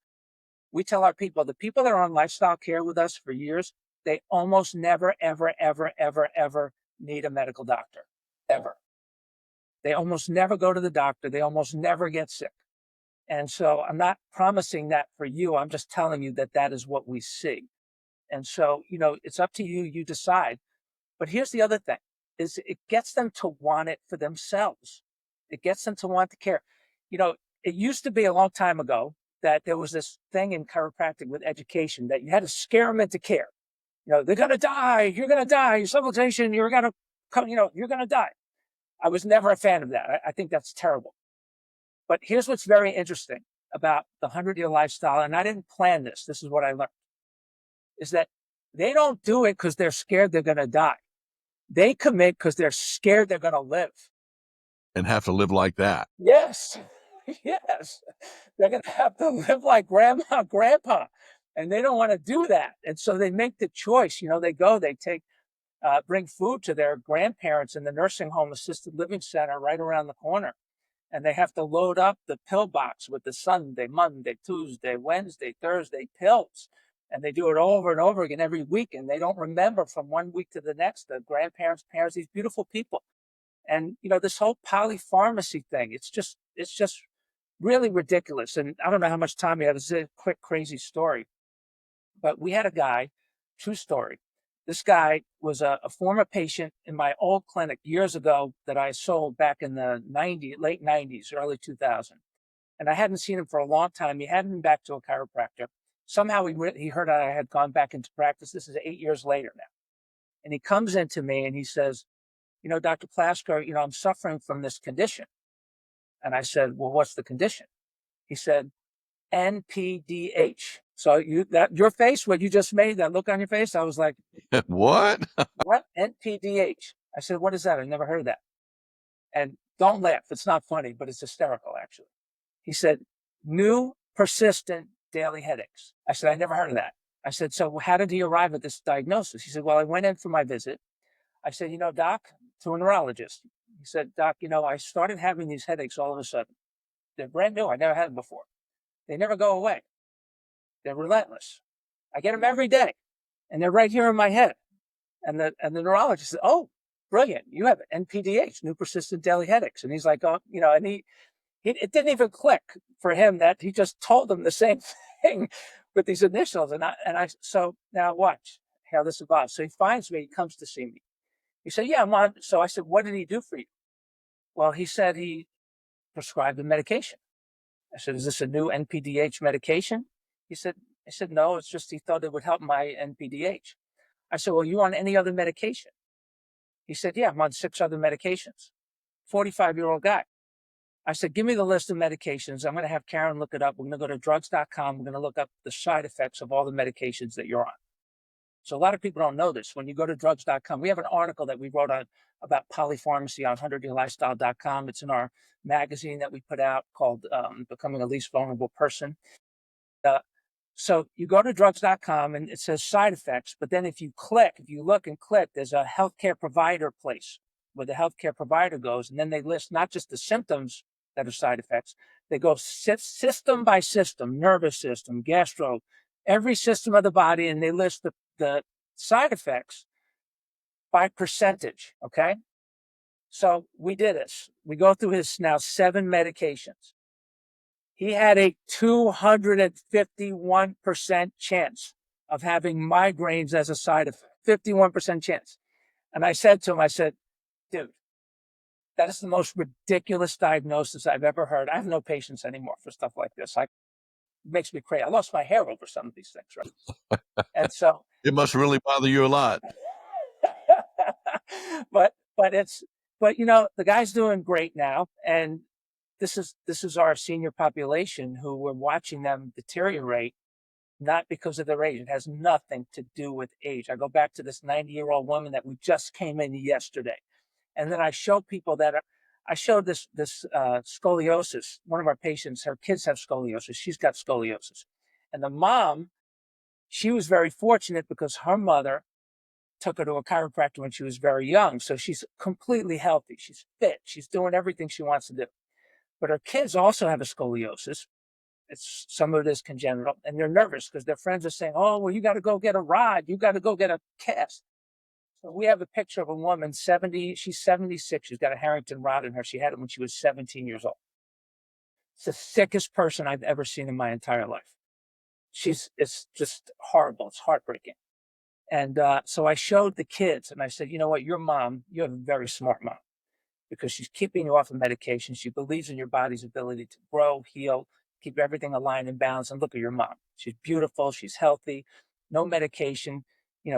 We tell our people, the people that are on lifestyle care with us for years, they almost never, ever, ever, ever, ever need a medical doctor. Ever. They almost never go to the doctor. They almost never get sick. And so I'm not promising that for you. I'm just telling you that that is what we see. And so, it's up to you. You decide. But here's the other thing is it gets them to want it for themselves. It gets them to want to care. You know, it used to be a long time ago that there was this thing in chiropractic with education that you had to scare them into care. They're going to die. You're going to die. Your civilization, you're going to come, you're going to die. I was never a fan of that. I think that's terrible. But here's what's very interesting about the 100-year lifestyle. And I didn't plan this. This is what I learned is that they don't do it because they're scared they're going to die. They commit because they're scared they're going to live. And have to live like that. Yes. Yes. They're going to have to live like grandma, grandpa, and they don't want to do that. And so they make the choice. They bring food to their grandparents in the nursing home assisted living center right around the corner. And they have to load up the pill box with the Sunday, Monday, Tuesday, Wednesday, Thursday pills. And they do it over and over again every week. And they don't remember from one week to the next, the grandparents, parents, these beautiful people. And, this whole polypharmacy thing, it's just really ridiculous. And I don't know how much time we have. This is a quick, crazy story. But we had a guy, true story. This guy was a former patient in my old clinic years ago that I sold back in the late 90s, early 2000. And I hadn't seen him for a long time. He hadn't been back to a chiropractor. Somehow he heard I had gone back into practice. This is 8 years later now. And he comes into me and he says, Dr. Plasker, I'm suffering from this condition. And I said, well, what's the condition? He said, NPDH. So your face, what you just made, that look on your face, I was like, What? what? NPDH. I said, what is that? I never heard that. And don't laugh. It's not funny, but it's hysterical, actually. He said, new persistent daily headaches. I said, I never heard of that. I said, so how did he arrive at this diagnosis? He said, well, I went in for my visit. I said, doc, to a neurologist. He said, doc, I started having these headaches all of a sudden. They're brand new. I never had them before. They never go away. They're relentless. I get them every day, and they're right here in my head. And the neurologist said, "Oh, brilliant! You have NPDH, new persistent daily headaches." And he's like, "Oh, and he it didn't even click for him that he just told them the same thing with these initials. So now watch how this evolves. So he finds me, he comes to see me. He said, yeah, I'm on. So I said, what did he do for you? Well, he said he prescribed the medication. I said, is this a new NPDH medication? He said, I said, no, it's just he thought it would help my NPDH. I said, well, you on any other medication? He said, yeah, I'm on 6 other medications. 45-year-old guy. I said, give me the list of medications. I'm going to have Karen look it up. We're going to go to drugs.com. We're going to look up the side effects of all the medications that you're on. So a lot of people don't know this. When you go to drugs.com, we have an article that we wrote on about polypharmacy on 100yearlifestyle.com. It's in our magazine that we put out called Becoming a Least Vulnerable Person. Uh, so you go to drugs.com and it says side effects, but then if you look and click, there's a healthcare provider place where the healthcare provider goes, and then they list not just the symptoms that are side effects, they go system by system, nervous system, gastro, every system of the body, and they list the side effects by percentage. Okay. So we did this. We go through his now 7 medications. He had a 251% chance of having migraines as a side effect, 51% chance. And I said to him, I said, dude, that is the most ridiculous diagnosis I've ever heard. I have no patience anymore for stuff like this. It makes me crazy. I lost my hair over some of these things, right? And so, It must really bother you a lot. but the guy's doing great now, and this is our senior population who we're watching them deteriorate, not because of their age. It has nothing to do with age. I go back to this 90-year-old woman that we just came in yesterday, and then I show people that I showed this scoliosis. One of our patients, her kids have scoliosis. She's got scoliosis, and the mom, she was very fortunate because her mother took her to a chiropractor when she was very young. So she's completely healthy. She's fit. She's doing everything she wants to do. But her kids also have a scoliosis. Some of it is congenital, and they're nervous because their friends are saying, oh, well, you got to go get a rod. You got to go get a cast. So we have a picture of a woman, 70, she's 76. She's got a Harrington rod in her. She had it when she was 17 years old. It's the sickest person I've ever seen in my entire life. It's just horrible. It's heartbreaking. And so I showed the kids and I said, you know what, your mom, you have a very smart mom because she's keeping you off of medication. She believes in your body's ability to grow, heal, keep everything aligned and balanced. And look at your mom. She's beautiful. She's healthy, no medication.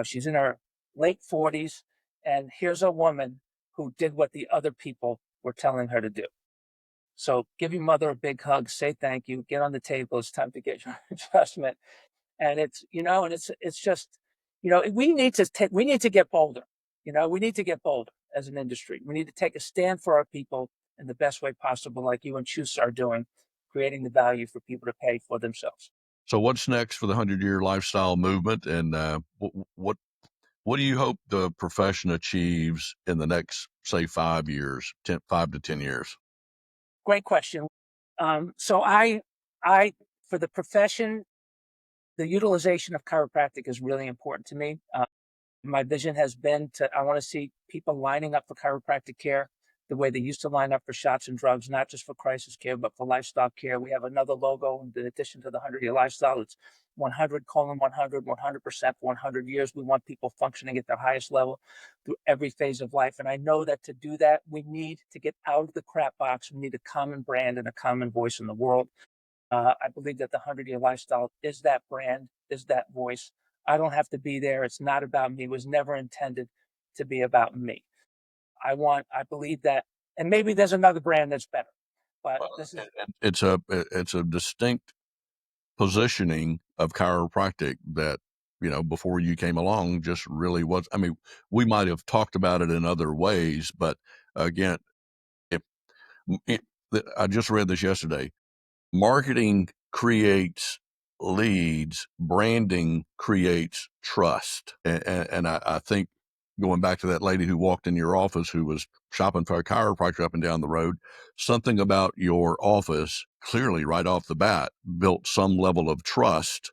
She's in her late 40s. And here's a woman who did what the other people were telling her to do. So give your mother a big hug, say thank you, get on the table. It's time to get your adjustment. And it's just, we need to get bolder. We need to get bolder as an industry. We need to take a stand for our people in the best way possible, like you and ChiroSphere are doing, creating the value for people to pay for themselves. So what's next for the 100-year lifestyle movement, and what do you hope the profession achieves in the next, say, 5 years, 5 to 10 years? Great question. So I, for the profession, the utilization of chiropractic is really important to me. My vision has been I want to see people lining up for chiropractic care the way they used to line up for shots and drugs, not just for crisis care, but for lifestyle care. We have another logo in addition to the 100-year lifestyle. It's 100 colon 100, 100% for 100 years. We want people functioning at their highest level through every phase of life. And I know that to do that, we need to get out of the crap box. We need a common brand and a common voice in the world. I believe that the 100-year lifestyle is that brand, is that voice. I don't have to be there. It's not about me. It was never intended to be about me. I believe that, and maybe there's another brand that's better, but this is. It's a distinct positioning of chiropractic that, before you came along just really was. I mean, we might have talked about it in other ways, but again, if it, I just read this yesterday, marketing creates leads, branding creates trust. And I think, going back to that lady who walked in your office who was shopping for a chiropractor up and down the road, something about your office clearly right off the bat built some level of trust.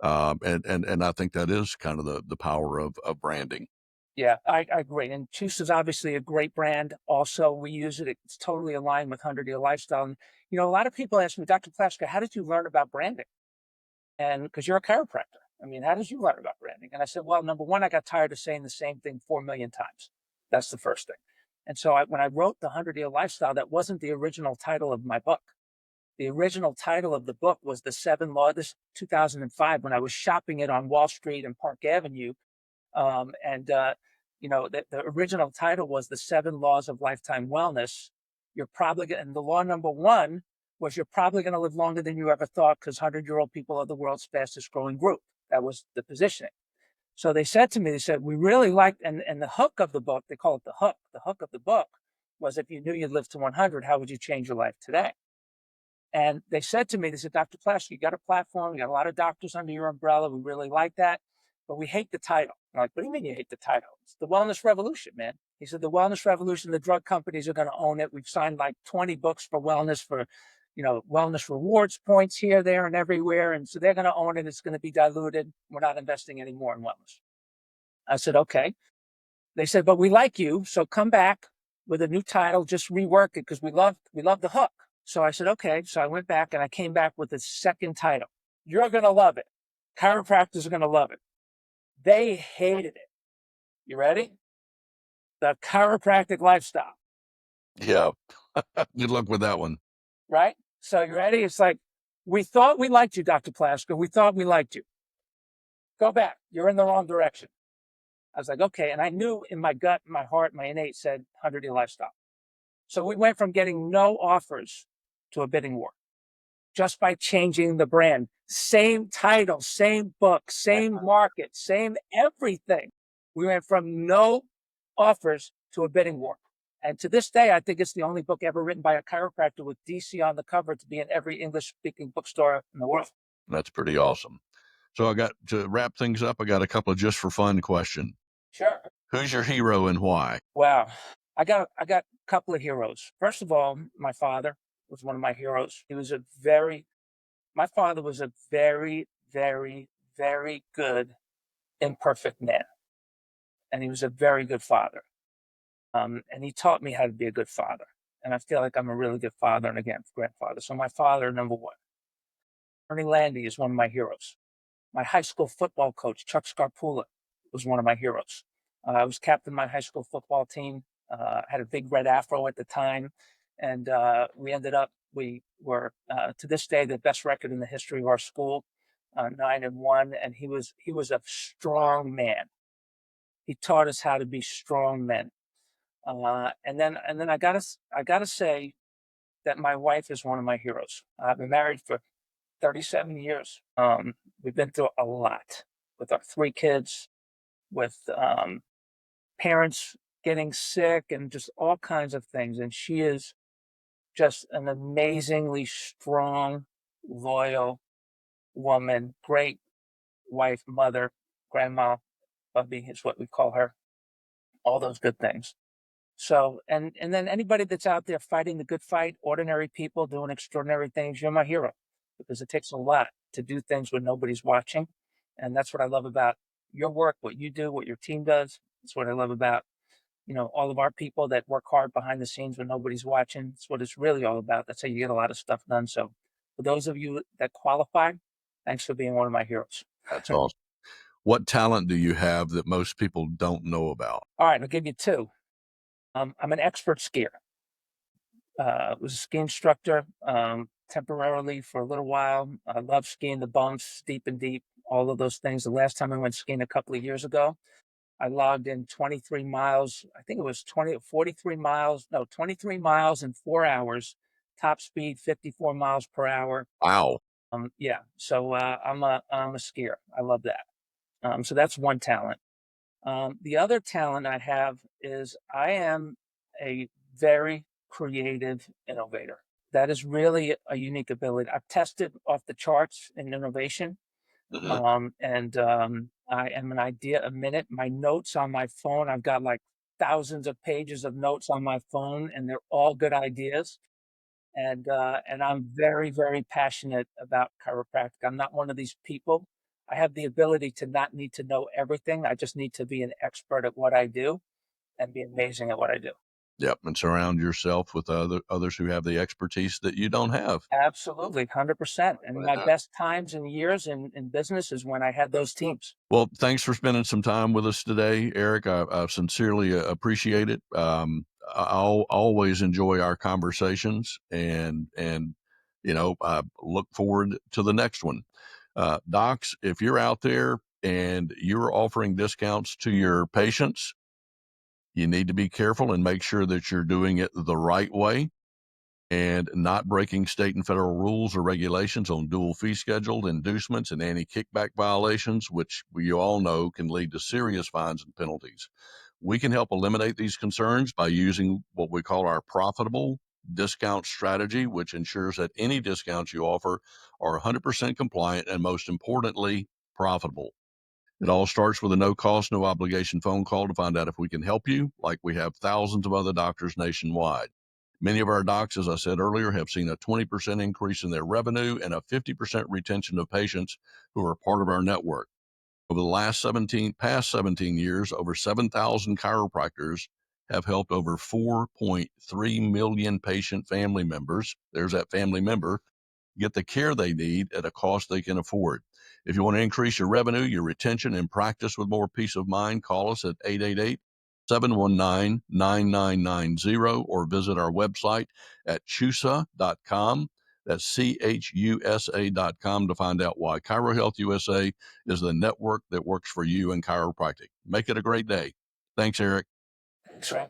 And I think that is kind of the power of branding. Yeah, I agree. And Choose is obviously a great brand. Also, we use it. It's totally aligned with 100-year lifestyle. And, a lot of people ask me, Dr. Plasker, how did you learn about branding? And because you're a chiropractor, I mean, how did you learn about branding? And I said, well, number one, I got tired of saying the same thing 4 million times. That's the first thing. And so when I wrote The 100-Year Lifestyle, that wasn't the original title of my book. The original title of the book was The Seven Laws. This 2005, when I was shopping it on Wall Street and Park Avenue. And the original title was The Seven Laws of Lifetime Wellness. You're probably going, and the law number one was you're probably going to live longer than you ever thought because 100-year-old people are the world's fastest growing group. That was the positioning. So they said to me, they said, we really liked, and the hook of the book, they call it the hook. The hook of the book was, if you knew you'd live to 100, how would you change your life today? And they said to me, they said, Dr. Plasker, you got a platform, you got a lot of doctors under your umbrella. We really like that, but we hate the title. I'm like, what do you mean you hate the title? It's the wellness revolution, man. He said, the wellness revolution, the drug companies are going to own it. We've signed like 20 books for wellness, for, wellness rewards points here, there, and everywhere. And so they're going to own it. It's going to be diluted. We're not investing anymore in wellness. I said, okay. They said, but we like you. So come back with a new title, just rework it because we love the hook. So I said, okay. So I went back and I came back with a second title. You're going to love it. Chiropractors are going to love it. They hated it. You ready? The Chiropractic Lifestyle. Yeah. Good luck with that one. Right? So you ready? It's like, we thought we liked you, Dr. Plasker. We thought we liked you. Go back. You're in the wrong direction. I was like, okay. And I knew in my gut, my heart, my innate said 100-Year Lifestyle. So we went from getting no offers to a bidding war just by changing the brand. Same title, same book, same market, same everything. We went from no offers to a bidding war. And to this day, I think it's the only book ever written by a chiropractor with DC on the cover to be in every English-speaking bookstore in the world. That's pretty awesome. So I got to wrap things up. I got a couple of just for fun questions. Sure. Who's your hero and why? Wow. I got a couple of heroes. First of all, my father was one of my heroes. My father was a very, very, very good, imperfect man. And he was a very good father. And he taught me how to be a good father. And I feel like I'm a really good father and, again, grandfather. So my father, number one. Ernie Landy is one of my heroes. My high school football coach, Chuck Scarpula, was one of my heroes. I was captain of my high school football team, had a big red afro at the time. And we were, to this day, the best record in the history of our school, 9-1. And he was a strong man. He taught us how to be strong men. And then I gotta say that my wife is one of my heroes. I've been married for 37 years. We've been through a lot with our 3 kids, with parents getting sick, and just all kinds of things. And she is just an amazingly strong, loyal woman, great wife, mother, grandma, Bubby is what we call her, all those good things. So, and then anybody that's out there fighting the good fight, ordinary people doing extraordinary things, you're my hero, because it takes a lot to do things when nobody's watching. And that's what I love about your work, what you do, what your team does. It's what I love about, all of our people that work hard behind the scenes when nobody's watching. It's what it's really all about. That's how you get a lot of stuff done. So for those of you that qualify, thanks for being one of my heroes. That's awesome. What talent do you have that most people don't know about? All right, I'll give you 2. I'm an expert skier. Was a ski instructor temporarily for a little while. I love skiing the bumps, steep and deep, all of those things. The last time I went skiing a couple of years ago, I logged in 23 miles. I think it was 43 miles. No, 23 miles in 4 hours. Top speed, 54 miles per hour. Wow. Yeah. So I'm a skier. I love that. So that's one talent. The other talent I have is I am a very creative innovator. That is really a unique ability. I've tested off the charts in innovation. Mhm. I am an idea a minute. My notes on my phone, I've got like thousands of pages of notes on my phone, and they're all good ideas. And I'm very, very passionate about chiropractic. I'm not one of these people. I have the ability to not need to know everything. I just need to be an expert at what I do and be amazing at what I do. Yep, and surround yourself with others who have the expertise that you don't have. Absolutely, 100%. And my Uh, best times and years in business is when I had those teams. Well, thanks for spending some time with us today, Eric. I sincerely appreciate it. I'll always enjoy our conversations, and I look forward to the next one. Docs, if you're out there and you're offering discounts to your patients, you need to be careful and make sure that you're doing it the right way and not breaking state and federal rules or regulations on dual fee scheduled inducements and anti-kickback violations, which we all know can lead to serious fines and penalties. We can help eliminate these concerns by using what we call our profitable discount strategy, which ensures that any discounts you offer are 100% compliant and, most importantly, profitable. It all starts with a no cost, no obligation phone call to find out if we can help you, like we have thousands of other doctors nationwide. Many of our docs, as I said earlier, have seen a 20% increase in their revenue and a 50% retention of patients who are part of our network. Over the past 17 years, over 7,000 chiropractors have helped over 4.3 million patient family members. There's that family member get the care they need at a cost they can afford. If you want to increase your revenue, your retention, and practice with more peace of mind, call us at 888-719-9990 or visit our website at chusa.com. That's CHUSA.com to find out why ChiroHealth USA is the network that works for you in chiropractic. Make it a great day. Thanks, Eric. Thanks, Ray.